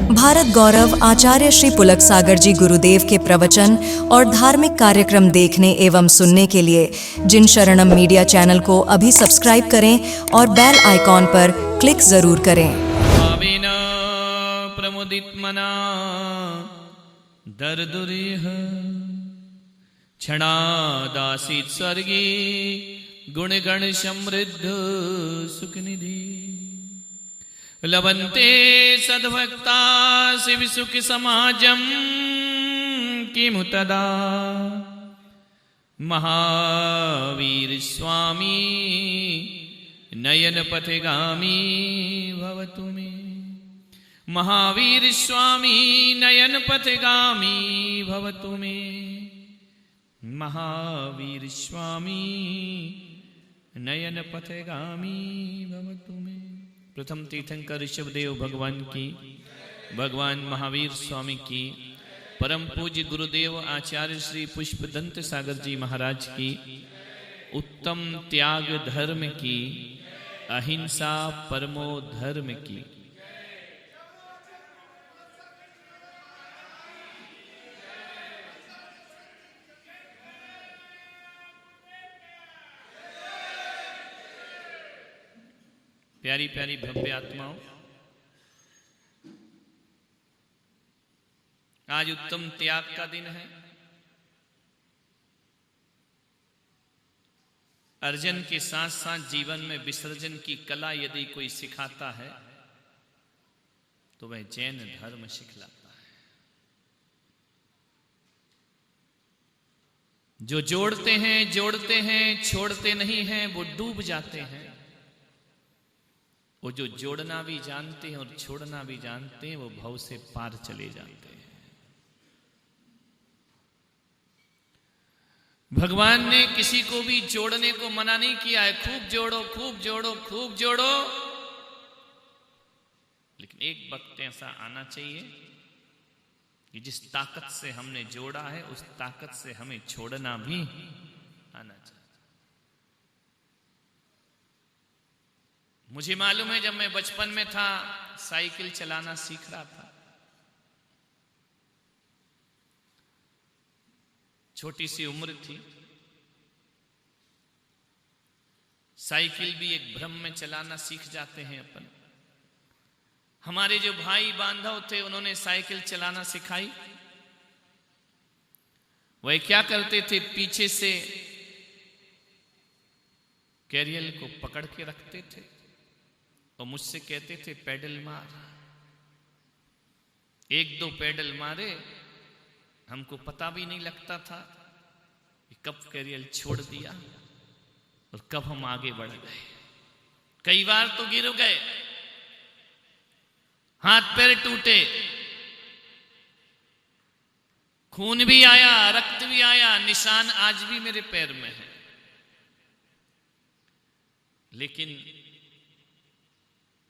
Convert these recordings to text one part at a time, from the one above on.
भारत गौरव आचार्य श्री पुलक सागर जी गुरुदेव के प्रवचन और धार्मिक कार्यक्रम देखने एवं सुनने के लिए जिन शरणम मीडिया चैनल को अभी सब्सक्राइब करें और बेल आइकॉन पर क्लिक जरूर करें। प्रमुदित मना दर्दुरिह क्षणादासीत स्वर्गी गुणगण समृद्ध सुखनिधि लभन्ते सद्भक्ता शिव सुख समाजम किमु तदा महावीर स्वामी नयन पथगामी भवतु मे। महावीर स्वामी नयन पथगामी भवतु मे। महावीर स्वामी नयन पथगामी भवतु मे। प्रथम तीर्थंकर ऋषभदेव भगवान की, भगवान महावीर स्वामी की, परम पूज्य गुरुदेव आचार्य श्री पुष्पदंत सागर जी महाराज की, उत्तम त्याग धर्म की, अहिंसा परमो धर्म की। प्यारी प्यारी भव्य आत्माओं, आज उत्तम त्याग का दिन है। अर्जन के साथ साथ जीवन में विसर्जन की कला यदि कोई सिखाता है तो वह जैन धर्म सिखलाता है। जो जोड़ते हैं छोड़ते नहीं हैं, वो डूब जाते हैं। वो जो जोड़ना भी जानते हैं और छोड़ना भी जानते हैं, वो भव से पार चले जाते हैं। भगवान ने किसी को भी जोड़ने को मना नहीं किया है। खूब जोड़ो, खूब जोड़ो, खूब जोड़ो, लेकिन एक वक्त ऐसा आना चाहिए कि जिस ताकत से हमने जोड़ा है उस ताकत से हमें छोड़ना भी आना चाहिए। मुझे मालूम है, जब मैं बचपन में था, साइकिल चलाना सीख रहा था, छोटी सी उम्र थी, साइकिल भी एक भ्रम में चलाना सीख जाते हैं अपन। हमारे जो भाई बांधव थे, उन्होंने साइकिल चलाना सिखाई। वह क्या करते थे, पीछे से कैरियल को पकड़ के रखते थे और मुझसे कहते थे पैडल मार। एक दो पैडल मारे, हमको पता भी नहीं लगता था कि कब कैरियल छोड़ दिया और कब हम आगे बढ़ गए। कई बार तो गिर गए, हाथ पैर टूटे, खून भी आया, रक्त भी आया, निशान आज भी मेरे पैर में है। लेकिन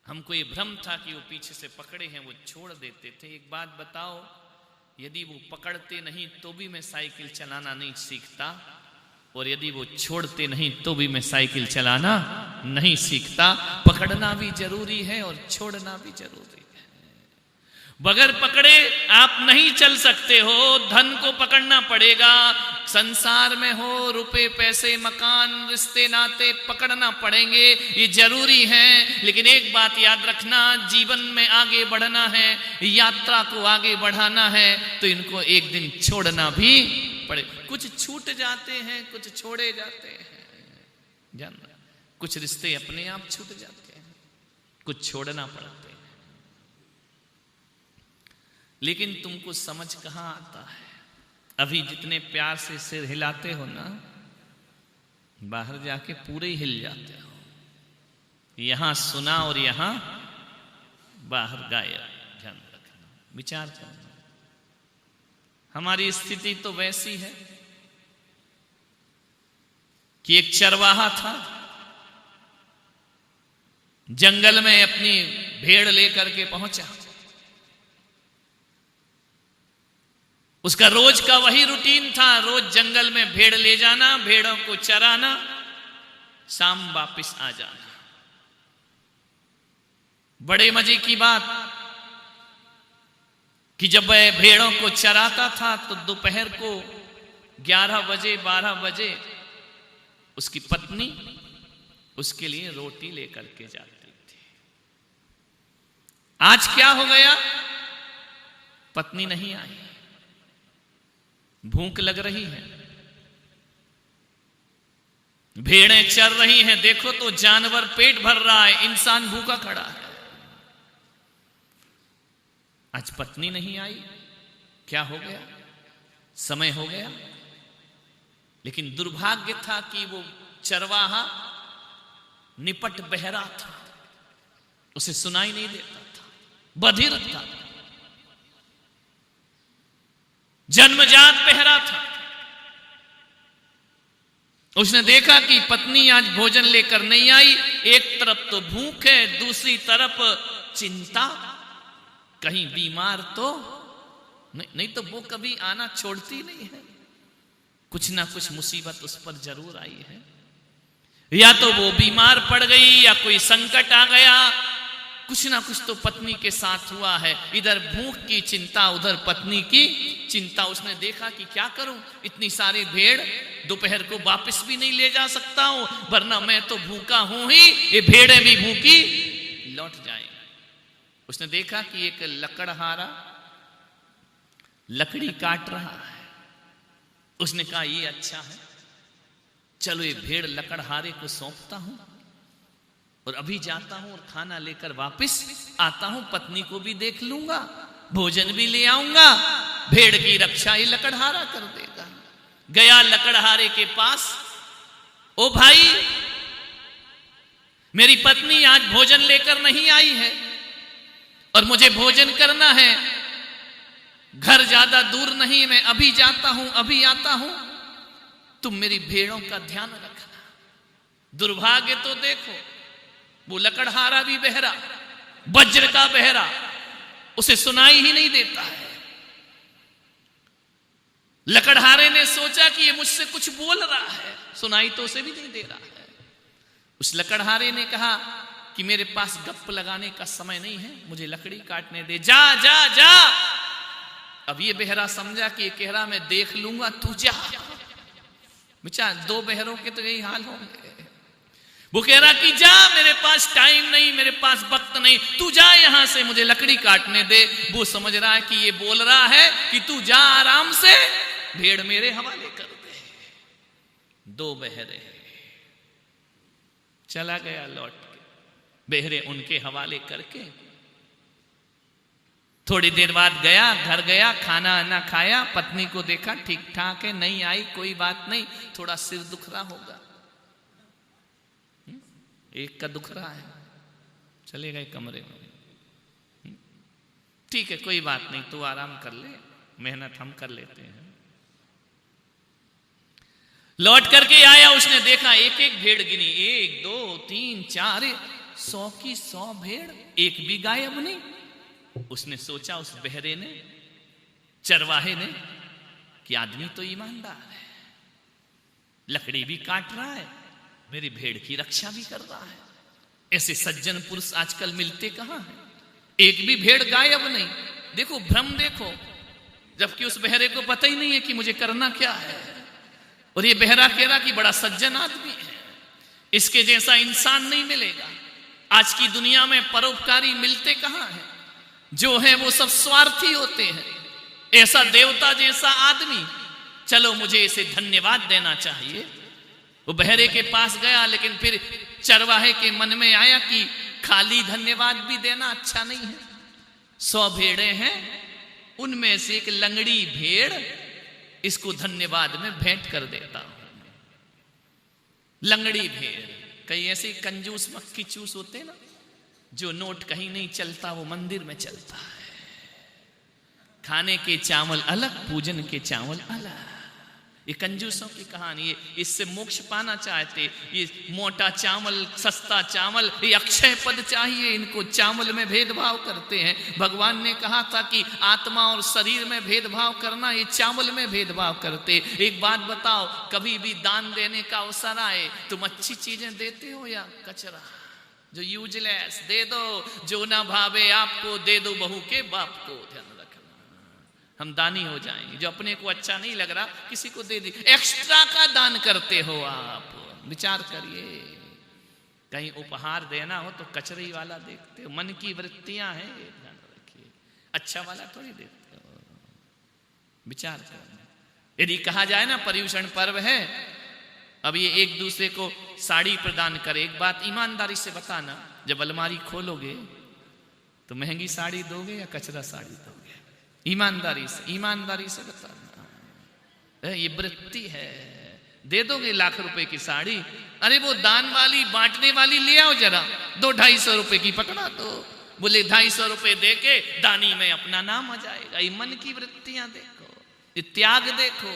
हमको ये भ्रम था कि वो पीछे से पकड़े हैं, वो छोड़ देते थे। एक बात बताओ, यदि वो पकड़ते नहीं तो भी मैं साइकिल चलाना नहीं सीखता, और यदि वो छोड़ते नहीं तो भी मैं साइकिल चलाना नहीं सीखता। पकड़ना भी जरूरी है और छोड़ना भी जरूरी है। बगैर पकड़े आप नहीं चल सकते हो। धन को पकड़ना पड़ेगा, संसार में हो, रुपए पैसे मकान रिश्ते नाते पकड़ना पड़ेंगे, ये जरूरी है। लेकिन एक बात याद रखना, जीवन में आगे बढ़ना है, यात्रा को आगे बढ़ाना है, तो इनको एक दिन छोड़ना भी पड़े। कुछ छूट जाते हैं, कुछ छोड़े जाते हैं, जानना। कुछ रिश्ते अपने आप छूट जाते हैं, कुछ छोड़ना पड़ते हैं। लेकिन तुमको समझ कहां आता है। अभी जितने प्यार से सिर हिलाते हो ना, बाहर जाके पूरे ही हिल जाते हो। यहां सुना और यहां बाहर गायब। ध्यान रखना, विचार करना। हमारी स्थिति तो वैसी है कि एक चरवाहा था, जंगल में अपनी भेड़ लेकर के पहुंचा। उसका रोज का वही रूटीन था, रोज जंगल में भेड़ ले जाना, भेड़ों को चराना, शाम वापस आ जाना। बड़े मजे की बात, कि जब वह भेड़ों को चराता था तो दोपहर को 11 बजे 12 बजे उसकी पत्नी उसके लिए रोटी लेकर के जाती थी। आज क्या हो गया? पत्नी नहीं आई, भूख लग रही है, भेड़ें चर रही हैं, देखो तो जानवर पेट भर रहा है, इंसान भूखा खड़ा है। आज पत्नी नहीं आई, क्या हो गया? समय हो गया। लेकिन दुर्भाग्य था कि वो चरवाहा निपट बहरा था, उसे सुनाई नहीं देता था, बधिर था, जन्मजात बहरा था। उसने देखा कि पत्नी आज भोजन लेकर नहीं आई, एक तरफ तो भूख है, दूसरी तरफ चिंता, कहीं बीमार तो नहीं तो वो कभी आना छोड़ती नहीं है, कुछ ना कुछ मुसीबत उस पर जरूर आई है। या तो वो बीमार पड़ गई या कोई संकट आ गया, कुछ ना कुछ तो पत्नी के साथ हुआ है। इधर भूख की चिंता, उधर पत्नी की चिंता। उसने देखा कि क्या करूं, इतनी सारी भेड़ दोपहर को वापस भी नहीं ले जा सकता हूं, वरना मैं तो भूखा हूं ही, ये भेड़ें भी भूखी लौट जाएंगी। उसने देखा कि एक लकड़हारा लकड़ी काट रहा है। उसने कहा ये अच्छा है, चलो ये भेड़ लकड़हारे को सौंपता हूं और अभी जाता हूं और खाना लेकर वापस आता हूं, पत्नी को भी देख लूंगा, भोजन भी ले आऊंगा, भेड़ की रक्षा ही लकड़हारा कर देगा। गया लकड़हारे के पास, ओ भाई मेरी पत्नी आज भोजन लेकर नहीं आई है और मुझे भोजन करना है, घर ज्यादा दूर नहीं, मैं अभी जाता हूं अभी आता हूं, तुम मेरी भेड़ों का ध्यान रखना। दुर्भाग्य तो देखो, वो लकड़हारा भी बहरा, वज्र का बहरा, उसे सुनाई ही नहीं देता है। लकड़हारे ने सोचा कि ये मुझसे कुछ बोल रहा है, सुनाई तो उसे भी नहीं दे रहा है। उस लकड़हारे ने कहा कि मेरे पास गप लगाने का समय नहीं है, मुझे लकड़ी काटने दे, जा जा जा। अब ये बहरा समझा कि ये कह रहा मैं देख लूंगा, तू जा। बेचारा दो बहरों के तो यही हाल होंगे। वो कह रहा कि जा, मेरे पास टाइम नहीं, मेरे पास वक्त नहीं, तू जा यहां से, मुझे लकड़ी काटने दे। वो समझ रहा है कि ये बोल रहा है कि तू जा आराम से, भेड़ मेरे हवाले कर दे। दो बहरे चला गया लौट के, बहरे उनके हवाले करके। थोड़ी देर बाद गया, घर गया, खाना ना खाया, पत्नी को देखा ठीक ठाक है, नहीं आई, कोई बात नहीं, थोड़ा सिर दुख रहा होगा, एक का दुख रहा है, चले गए कमरे में। ठीक है कोई बात नहीं, तू आराम कर ले, मेहनत हम कर लेते हैं। लौट करके आया, उसने देखा एक एक भेड़ गिनी, 1 2 3 4 100 की 100 भेड़, एक भी गायब नहीं। उसने सोचा, उस बहरे ने, चरवाहे ने, कि आदमी तो ईमानदार है, लकड़ी भी काट रहा है, मेरी भेड़ की रक्षा भी कर रहा है। ऐसे सज्जन पुरुष आजकल मिलते कहां हैं? एक भी भेड़ गायब नहीं। देखो भ्रम देखो, जबकि उस बहरे को पता ही नहीं है कि मुझे करना क्या है, और ये बहरा कह रहा कि बड़ा सज्जन आदमी है, इसके जैसा इंसान नहीं मिलेगा। आज की दुनिया में परोपकारी मिलते कहां हैं? जो है वो सब स्वार्थी होते हैं। ऐसा देवता जैसा आदमी, चलो मुझे इसे धन्यवाद देना चाहिए। वो बहरे के पास गया, लेकिन फिर चरवाहे के मन में आया कि खाली धन्यवाद भी देना अच्छा नहीं है। 100 भेड़ें हैं, उनमें से एक लंगड़ी भेड़, इसको धन्यवाद में भेंट कर देता हूं। लंगड़ी भेड़, कई ऐसे कंजूस मक्खी चूस होते ना, जो नोट कहीं नहीं चलता वो मंदिर में चलता है। खाने के चावल अलग, पूजन के चावल अलग। ये कंजूसों की कहानी है। इससे मोक्ष पाना चाहते, ये मोटा चावल, सस्ता चावल, ये अक्षय पद चाहिए, इनको चावल में भेदभाव करते हैं। भगवान ने कहा था कि आत्मा और शरीर में भेदभाव करना, ये चावल में भेदभाव करते। एक बात बताओ, कभी भी दान देने का अवसर आए, तुम अच्छी चीजें देते हो या कचरा? जो यूजलेस दे दो, जो ना भावे आपको दे दो बहू के बाप को, ध्यान रखना। हम दानी हो जाएंगे। जो अपने को अच्छा नहीं लग रहा किसी को दे दी, एक्स्ट्रा का दान करते हो आप, विचार करिए। कहीं उपहार देना हो तो कचरे वाला देखते हो, मन की वृत्तियां हैं, ध्यान रखिए, अच्छा वाला थोड़ी देते हो, विचार करना। यदि कहा जाए ना पर्युषण पर्व है, अब ये एक दूसरे को साड़ी प्रदान करे, एक बात ईमानदारी से बताना, जब अलमारी खोलोगे तो महंगी साड़ी दोगे या कचरा साड़ी दोगे? ईमानदारी से बताना। ये वृत्ति है, दे दोगे लाख रुपए की साड़ी, अरे वो दान वाली बांटने वाली ले आओ जरा, 200-250 रुपए की पकड़ा दो, बोले 250 रुपए दे के दानी में अपना नाम आ जाएगा। ये मन की वृत्तियां देखो, ये त्याग देखो,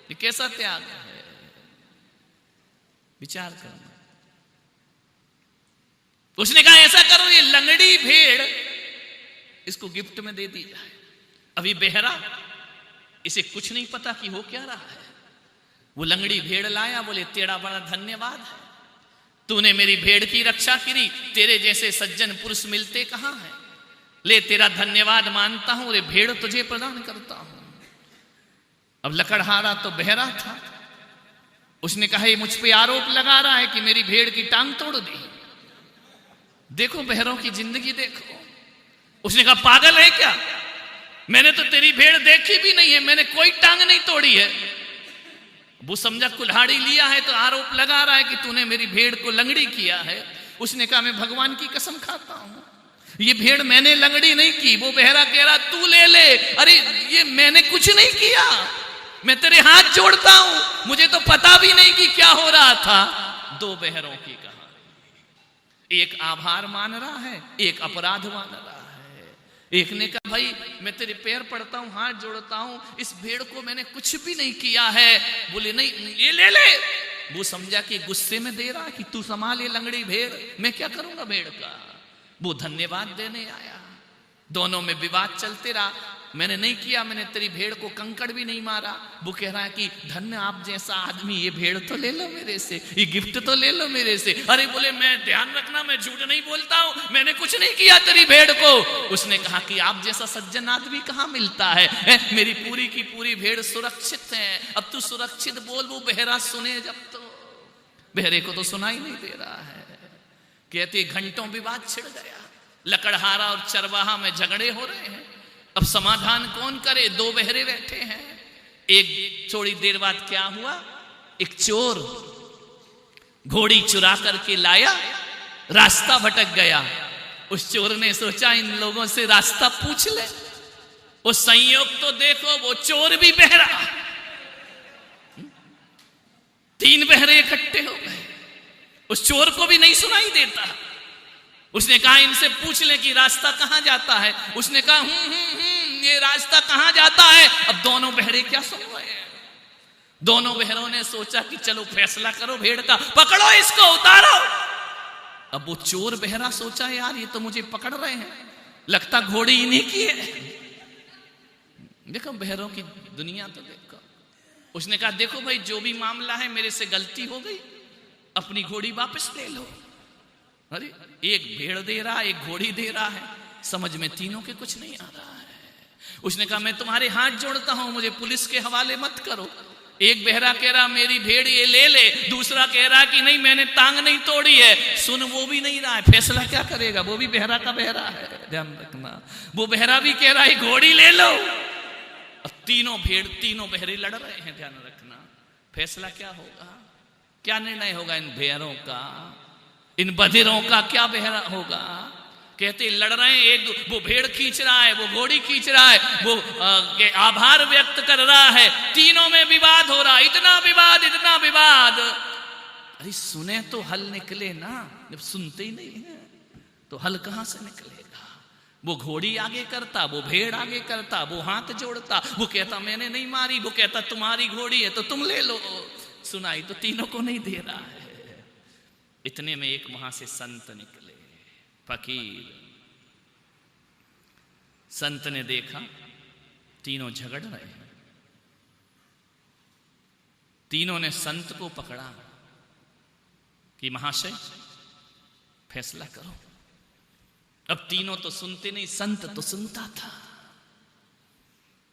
ये कैसा त्याग है, विचार करना। उसने कहा ऐसा करो, ये लंगड़ी भेड़ इसको गिफ्ट में दे दी जाए। अभी बेहरा, इसे कुछ नहीं पता कि हो क्या रहा है। वो लंगड़ी भेड़ लाया, बोले तेरा बड़ा धन्यवाद है, तूने मेरी भेड़ की रक्षा करी, तेरे जैसे सज्जन पुरुष मिलते कहां हैं, ले तेरा धन्यवाद मानता हूं, रे भेड़ तुझे प्रदान करता हूं। अब लकड़हारा तो बहरा था, उसने कहा ये मुझ पे आरोप लगा रहा है कि मेरी भेड़ की टांग तोड़ दी। देखो बहरों की जिंदगी देखो। उसने कहा पागल है क्या, मैंने तो तेरी भेड़ देखी भी नहीं है, मैंने कोई टांग नहीं तोड़ी है। वो समझा कुल्हाड़ी लिया है तो आरोप लगा रहा है कि तूने मेरी भेड़ को लंगड़ी किया है। उसने कहा मैं भगवान की कसम खाता हूं, ये भेड़ मैंने लंगड़ी नहीं की। वो बहरा कह रहा तू ले ले, अरे ये मैंने कुछ नहीं किया, मैं तेरे हाथ जोड़ता हूं, मुझे तो पता भी नहीं कि क्या हो रहा था। दो बहरों की कहानी, एक आभार मान रहा है, एक अपराध मान रहा है। एक ने कहा भाई मैं तेरे पैर पड़ता हूं, हाथ जोड़ता हूं, इस भेड़ को मैंने कुछ भी नहीं किया है। बोले नहीं ये ले ले। वो समझा कि गुस्से में दे रहा कि तू संभाल ये लंगड़ी भेड़, मैं क्या करूंगा भेड़ का। वो धन्यवाद देने आया, दोनों में विवाद चलते रहा। मैंने नहीं किया, मैंने तेरी भेड़ को कंकड़ भी नहीं मारा। वो कह रहा है कि धन्य आप जैसा आदमी, ये भेड़ तो ले लो मेरे से, ये गिफ्ट तो ले लो मेरे से। अरे बोले मैं ध्यान रखना मैं झूठ नहीं बोलता हूं, मैंने कुछ नहीं किया तेरी भेड़ को। उसने कहा कि आप जैसा सज्जन आदमी कहां मिलता है, मेरी पूरी की पूरी भेड़ सुरक्षित है। अब तू सुरक्षित बोल, वो बहरा सुने जब तो। बहरे को तो सुनाई नहीं दे रहा है। कहते घंटों विवाद छिड़ गया, लकड़हारा और चरवाहा में झगड़े हो रहे हैं। अब समाधान कौन करे, दो बहरे बैठे हैं। एक थोड़ी देर बाद क्या हुआ, एक चोर घोड़ी चुरा करके लाया, रास्ता भटक गया। उस चोर ने सोचा इन लोगों से रास्ता पूछ ले। वो संयोग तो देखो, वो चोर भी बहरा, तीन बहरे इकट्ठे हो गए। उस चोर को भी नहीं सुनाई देता। उसने कहा इनसे पूछ ले कि रास्ता कहां जाता है। उसने कहा ये रास्ता कहां जाता है। अब दोनों बहरे क्या सुन रहे हैं। दोनों बहरों ने सोचा कि चलो फैसला करो भेड़ का, पकड़ो इसको उतारो। अब वो चोर बहरा सोचा यार ये तो मुझे पकड़ रहे हैं, लगता घोड़ी इन्हीं की है। देखो बहरों की दुनिया तो देखो। उसने कहा देखो भाई जो भी मामला है मेरे से गलती हो गई, अपनी घोड़ी वापस ले लो। अरे एक भेड़ दे रहा है, एक घोड़ी दे रहा है, समझ में तीनों के कुछ नहीं आ रहा है। उसने कहा मैं तुम्हारे हाथ जोड़ता हूं, मुझे पुलिस के हवाले मत करो। एक बहरा कह रहा मेरी भेड़ ये ले ले, दूसरा कह रहा कि नहीं मैंने टांग नहीं तोड़ी है। सुन वो भी नहीं रहा है, फैसला क्या करेगा, वो भी बहरा का बहरा है, ध्यान रखना। वो बहरा भी कह रहा है घोड़ी ले लो। अब तीनों बहरे लड़ रहे हैं, ध्यान रखना। फैसला क्या होगा, क्या निर्णय होगा इन बहरों का, इन बधिरों का क्या बहरा होगा। कहते लड़ रहे हैं, एक वो भेड़ खींच रहा है, वो घोड़ी खींच रहा है, वो आभार व्यक्त कर रहा है। तीनों में विवाद हो रहा, इतना विवाद। अरे सुने तो हल निकले ना, जब सुनते ही नहीं है तो हल कहां से निकलेगा। वो घोड़ी आगे करता, वो भेड़ आगे करता, वो हाथ जोड़ता, वो कहता मैंने नहीं मारी, वो कहता तुम्हारी घोड़ी है तो तुम ले लो। सुनाई तो तीनों को नहीं दे रहा है। इतने में एक वहां से संत निकले, फकीर। संत ने देखा तीनों झगड़ रहे हैं। तीनों ने संत को पकड़ा कि महाशय फैसला करो। अब तीनों तो सुनते नहीं, संत तो सुनता था।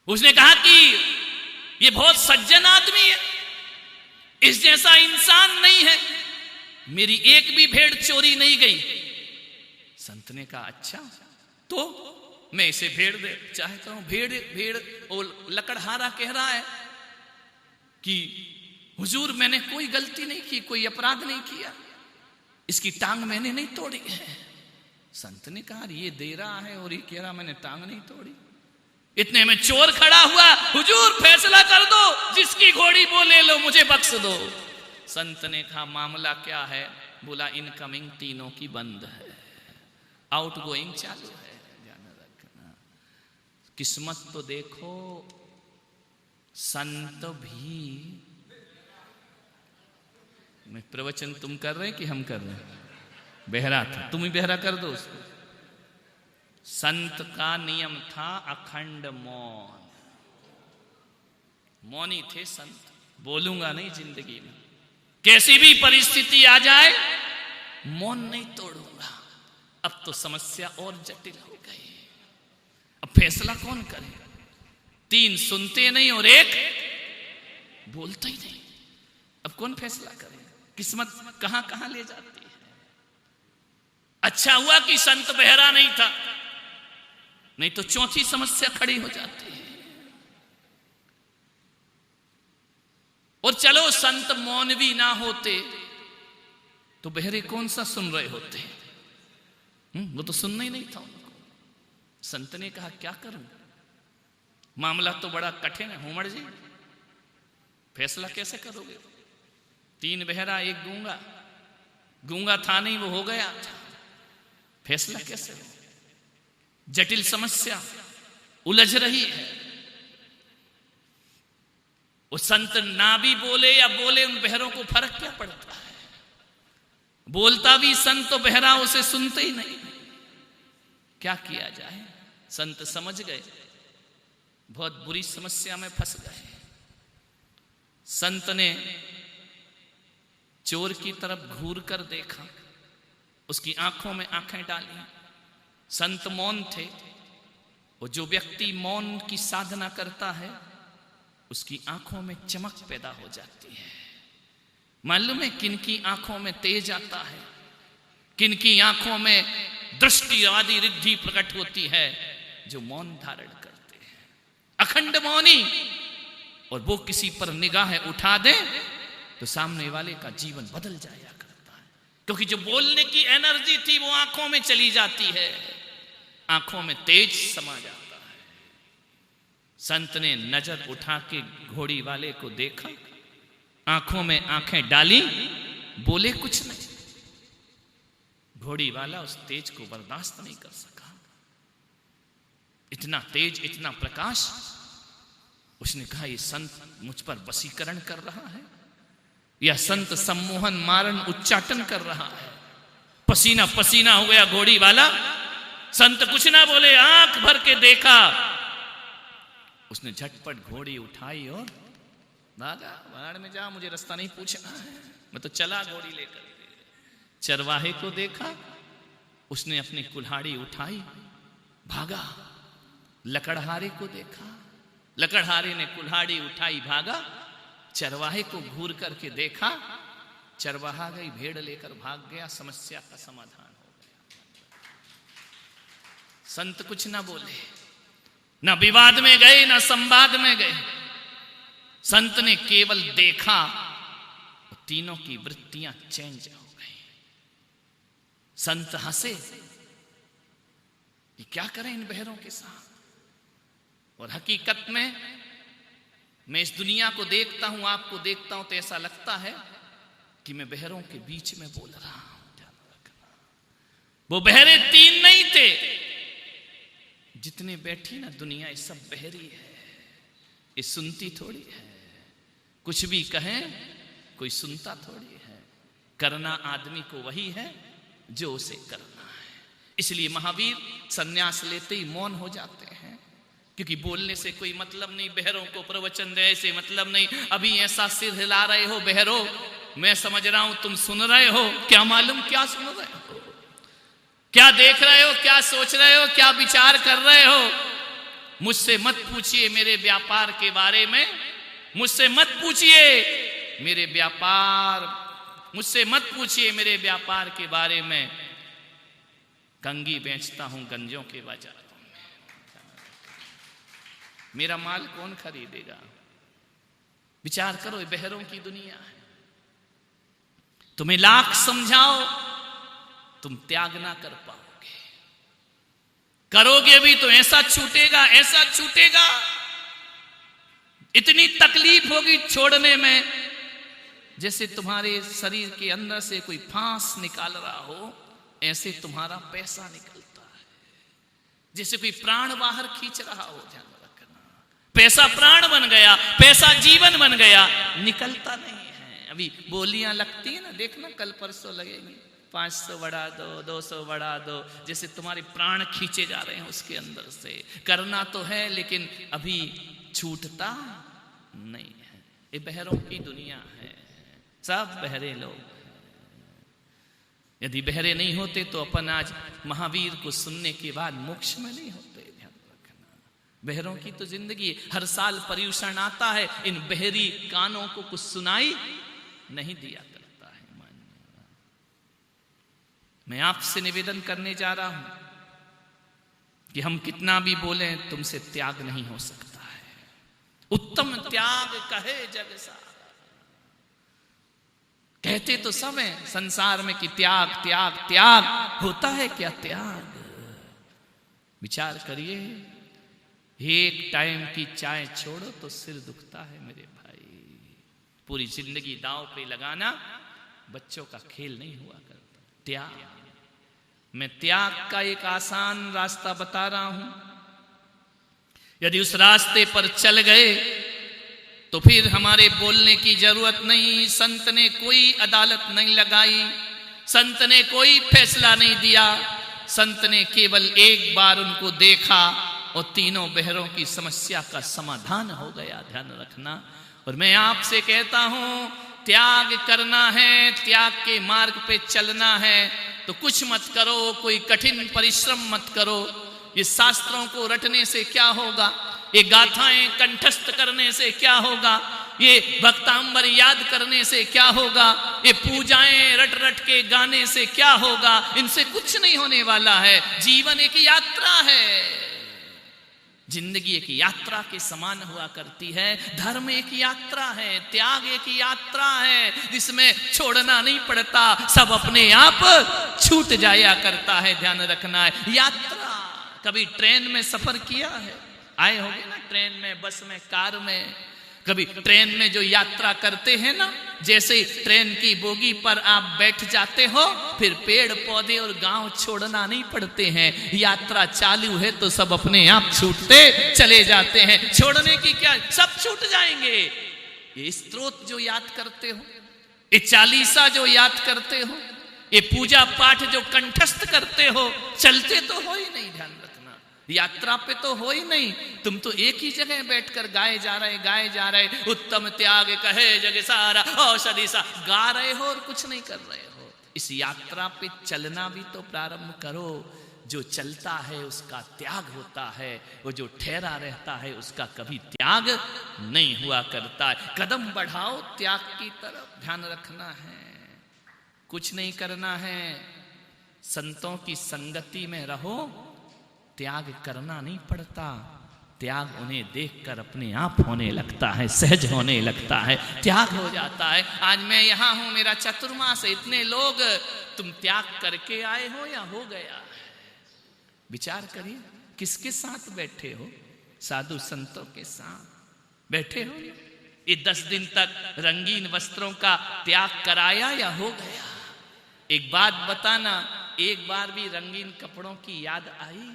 उसने कहा कि ये बहुत सज्जन आदमी है, इस जैसा इंसान नहीं है, मेरी एक भी भेड़ चोरी नहीं गई। संत ने कहा अच्छा, तो मैं इसे भेड़ दे चाहता हूं। भेड़ वो लकड़हारा कह रहा है कि हुजूर मैंने कोई गलती नहीं की, कोई अपराध नहीं किया, इसकी टांग मैंने नहीं तोड़ी है। संत ने कहा ये दे रहा है और ये कह रहा मैंने टांग नहीं तोड़ी। इतने में चोर खड़ा हुआ, हुजूर फैसला कर दो, जिसकी घोड़ी वो ले लो, मुझे बख्श दो। संत ने कहा मामला क्या है? बोला इनकमिंग तीनों की बंद है, आउटगोइंग चालू है, ध्यान रखना। किस्मत तो देखो, संत भी। मैं प्रवचन तुम कर रहे कि हम कर रहे हैं? बहरा था, तुम ही बहरा कर दो उसको। संत का नियम था अखंड मौन, मौनी थे संत। बोलूंगा नहीं जिंदगी में, कैसी भी परिस्थिति आ जाए मौन नहीं तोड़ूंगा। अब तो समस्या और जटिल हो गई, अब फैसला कौन करे? 3 सुनते नहीं और 1 बोलता ही नहीं, अब कौन फैसला करे? किस्मत कहां कहां ले जाती है। अच्छा हुआ कि संत बहरा नहीं था, नहीं तो चौथी समस्या खड़ी हो जाती है। और चलो संत मौनवी ना होते तो बहरे कौन सा सुन रहे होते? वो तो सुनना ही नहीं था उनको। संत ने कहा क्या करूं, मामला तो बड़ा कठिन है। हुमड़ जी फैसला कैसे करोगे? 3 बहरा 1 गूंगा, गूंगा था नहीं वो हो गया, फैसला कैसे हो? जटिल समस्या उलझ रही है। वो संत ना भी बोले या बोले, उन बहरों को फर्क क्या पड़ता है? बोलता भी संत तो बहरा उसे सुनते ही नहीं। क्या किया जाए? संत समझ गए बहुत बुरी समस्या में फंस गए। संत ने चोर की तरफ घूर कर देखा, उसकी आंखों में आंखें डाली। संत मौन थे, और जो व्यक्ति मौन की साधना करता है उसकी आंखों में चमक पैदा हो जाती है। मालूम है किन की आंखों में तेज आता है, किन की आंखों में दृष्टि आदि रिद्धि प्रकट होती है? जो मौन धारण करते हैं, अखंड मौनी। और वो किसी पर निगाह उठा दे तो सामने वाले का जीवन बदल जाया करता है, क्योंकि जो बोलने की एनर्जी थी वो आंखों में चली जाती है, आंखों में तेज समा जाता है। संत ने नजर उठा के घोड़ी वाले को देखा, आंखों में आंखें डाली, बोले कुछ नहीं। घोड़ी वाला उस तेज को बर्दाश्त नहीं कर सका, इतना तेज, इतना प्रकाश। उसने कहा ये संत मुझ पर वशीकरण कर रहा है, या संत सम्मोहन मारण उच्चाटन कर रहा है। पसीना पसीना हो गया घोड़ी वाला। संत कुछ ना बोले, आंख भर के देखा। उसने झटपट घोड़ी उठाई और भागा। बाढ़ में जा, मुझे रास्ता नहीं पूछना है, मैं तो चला घोड़ी लेकर। चरवाहे को देखा, उसने अपनी कुल्हाड़ी उठाई, भागा। लकड़हारे को देखा, लकड़हारे ने कुल्हाड़ी उठाई, भागा। चरवाहे को घूर करके देखा, चरवाहा गई भेड़ लेकर भाग गया। समस्या का समाधान हो गया। संत कुछ ना बोले, ना विवाद में गए, ना संवाद में गए। संत ने केवल देखा, तीनों की वृत्तियां चेंज हो गई। संत हंसे कि क्या करें इन बहरों के साथ। और हकीकत में मैं इस दुनिया को देखता हूं, आपको देखता हूं, तो ऐसा लगता है कि मैं बहरों के बीच में बोल रहा हूं। वो बहरे 3 नहीं थे, जितने बैठी ना दुनिया, ये सब बहरी है, ये सुनती थोड़ी है। कुछ भी कहें कोई सुनता थोड़ी है। करना आदमी को वही है जो उसे करना है। इसलिए महावीर संन्यास लेते ही मौन हो जाते हैं, क्योंकि बोलने से कोई मतलब नहीं, बहरों को प्रवचन दे से मतलब नहीं। अभी ऐसा सिर हिला रहे हो बहरो, मैं समझ रहा हूं तुम सुन रहे हो, क्या मालूम क्या सुन रहे हो, क्या देख रहे हो, क्या सोच रहे हो, क्या विचार कर रहे हो। मुझसे मत पूछिए मेरे व्यापार के बारे में, मुझसे मत पूछिए मेरे व्यापार, मुझसे मत पूछिए मेरे व्यापार के बारे में। कंगी बेचता हूं गंजों के बाजारों में, मेरा माल कौन खरीदेगा? विचार करो, ये बहरों की दुनिया है। तुम्हें लाख समझाओ तुम त्याग ना कर पाओगे, करोगे भी तो ऐसा छूटेगा, ऐसा छूटेगा, इतनी तकलीफ होगी छोड़ने में जैसे तुम्हारे शरीर के अंदर से कोई फांस निकाल रहा हो, ऐसे तुम्हारा पैसा निकलता है, जैसे कोई प्राण बाहर खींच रहा हो। ध्यान रखना, पैसा प्राण बन गया, पैसा जीवन बन गया, निकलता नहीं है। अभी बोलियां लगती है ना, देखना कल परसों लगेंगी, 500 बढ़ा दो, 200 बढ़ा दो, जैसे तुम्हारे प्राण खींचे जा रहे हैं उसके अंदर से। करना तो है लेकिन अभी छूटता नहीं है। ये बहरों की दुनिया है, सब बहरे लोग। यदि बहरे नहीं होते तो अपन आज महावीर को सुनने के बाद मोक्ष में नहीं होते। ध्यान रखना, बहरों की तो जिंदगी, हर साल पर्यूषण आता है, इन बहरी कानों को कुछ सुनाई नहीं दिया करता है। मैं आपसे निवेदन करने जा रहा हूं कि हम कितना भी बोलें तुमसे त्याग नहीं हो सकता है। उत्तम त्याग कहे जग सारा, कहते तो सब है संसार में कि त्याग त्याग त्याग, होता है क्या त्याग? विचार करिए, एक टाइम की चाय छोड़ो तो सिर दुखता है मेरे भाई। पूरी जिंदगी दांव पे लगाना बच्चों का खेल नहीं हुआ करता। त्याग, मैं त्याग का एक आसान रास्ता बता रहा हूं। यदि उस रास्ते पर चल गए तो फिर हमारे बोलने की जरूरत नहीं। संत ने कोई अदालत नहीं लगाई, संत ने कोई फैसला नहीं दिया, संत ने केवल एक बार उनको देखा और तीनों बहरों की समस्या का समाधान हो गया। ध्यान रखना। और मैं आपसे कहता हूं, त्याग करना है, त्याग के मार्ग पे चलना है तो कुछ मत करो, कोई कठिन परिश्रम मत करो। ये शास्त्रों को रटने से क्या होगा, ये गाथाएं कंठस्थ करने से क्या होगा, ये भक्तांबर याद करने से क्या होगा, ये पूजाएं रट रट के गाने से क्या होगा? इनसे कुछ नहीं होने वाला है। जीवन एक यात्रा है, जिंदगी एक यात्रा के समान हुआ करती है। धर्म एक यात्रा है, त्याग एक यात्रा है, जिसमें छोड़ना नहीं पड़ता, सब अपने आप छूट जाया करता है। ध्यान रखना है, यात्रा। कभी ट्रेन में सफर किया है? आए होंगे ना ट्रेन में, बस में, कार में। कभी ट्रेन में जो यात्रा करते हैं ना, जैसे ट्रेन की बोगी पर आप बैठ जाते हो, फिर पेड़ पौधे और गांव छोड़ना नहीं पड़ते हैं। यात्रा चालू है तो सब अपने आप छूटते चले जाते हैं। छोड़ने की क्या, सब छूट जाएंगे। ये स्तोत्र जो याद करते हो, ये चालीसा जो याद करते हो, ये पूजा पाठ जो कंठस्थ करते हो, चलते तो हो ही नहीं। ध्यान रखना, यात्रा पे तो हो ही नहीं। तुम तो एक ही जगह बैठकर गाए जा रहे, उत्तम त्याग कहे जग सारा, औषधि सा गा रहे हो और कुछ नहीं कर रहे हो। इस यात्रा पे चलना भी तो प्रारंभ करो। जो चलता है उसका त्याग होता है, वो जो ठहरा रहता है उसका कभी त्याग नहीं हुआ करता है। कदम बढ़ाओ त्याग की तरफ। ध्यान रखना है, कुछ नहीं करना है, संतों की संगति में रहो, त्याग करना नहीं पड़ता। त्याग उन्हें देखकर अपने आप होने लगता है, सहज होने लगता है, त्याग हो जाता है। आज मैं यहां हूं, मेरा चतुर्मास, इतने लोग, तुम त्याग करके आए हो या हो गया? विचार करिए, किसके साथ बैठे हो? साधु संतों के साथ बैठे हो? ये 10 दिन तक रंगीन वस्त्रों का त्याग कराया या हो गया? एक बात बताना, एक बार भी रंगीन कपड़ों की याद आई?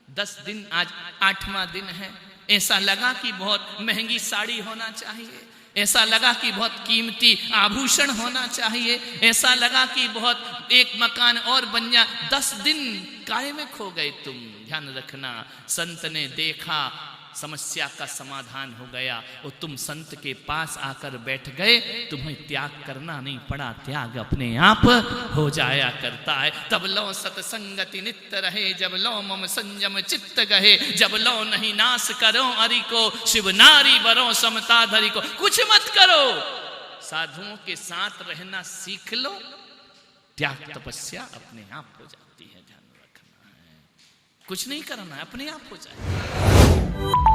10 दिन, आज 8वां दिन है, ऐसा लगा कि बहुत महंगी साड़ी होना चाहिए, ऐसा लगा कि बहुत कीमती आभूषण होना चाहिए, ऐसा लगा कि बहुत एक मकान और बन जा। 10 दिन काहे में खो गए तुम? ध्यान रखना, संत ने देखा, समस्या का समाधान हो गया। और तुम संत के पास आकर बैठ गए, तुम्हें त्याग करना नहीं पड़ा, त्याग अपने आप हो जाया करता है। तब लो सतसंगति नित्य रहे, जब लो मम संयम चित्त गहे, जब लो नहीं नाश करो अरि को, शिव नारी बरो समता धरी को। कुछ मत करो, साधुओं के साथ रहना सीख लो, त्याग तपस्या अपने आप हो जाती है। ध्यान रखना है, कुछ नहीं करना है, अपने आप हो जाए।